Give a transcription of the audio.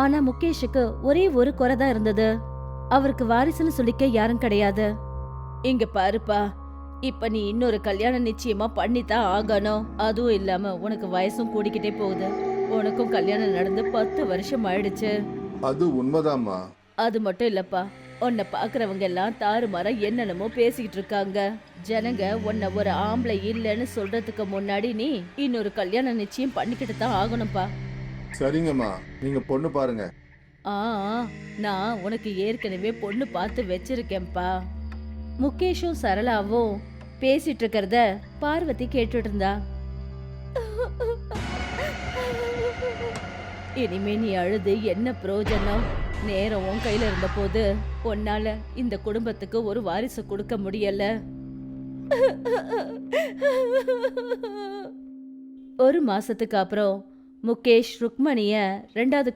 ஆனா முகேஷுக்கு ஒரே ஒரு குறை தான் இருந்தது. அவருக்கு வாரிசுன்னு சொல்லிக்க யாரும் கிடையாது. இங்க பாருப்பா, இப்ப நீ இன்னொரு கல்யாணம் நிச்சயமா பண்ணித்தான் ஆகணும். அதுவும் இல்லாம உனக்கு வயசும் கூடிக்கிட்டே போகுது. உனக்கும் கல்யாணம் நடந்து 10 வருஷம் ஆயிடுச்சு. அது உண்மைதாம்மா. அது மட்டும் இல்லப்பா, உன்னை பாக்குறவங்க எல்லாம் தாறுமாறா என்னென்னமோ பேசிக்கிட்டு இருக்காங்க. ஜனங்க உன்னை ஒரு ஆம்பளை இல்லைன்னு சொல்றதுக்கு முன்னாடி நீ இன்னொரு கல்யாணம் நிச்சயம் பண்ணிக்கிட்டு தான் ஆகணும்ப்பா. சரிங்கம்மா, நீங்க பொண்ணு பாருங்க. ஆ ஆ, நான் உனக்கு ஏற்கனவே பொண்ணு பார்த்து வச்சிருக்கேன்ப்பா. முகேஷும் சரளாவும் பேசிட்டு இருக்கிறத பார்வதி கேட்டுட்டு இருந்தா. இனிமே நீ அழுது என்ன பிரயோஜனம்? நேரம் உன் கையில இருந்த போது உன்னால இந்த குடும்பத்துக்கு ஒரு வாரிசு கொடுக்க முடியல. ஒரு மாசத்துக்கு அப்புறம் முகேஷ் ருக்மணிய 2வது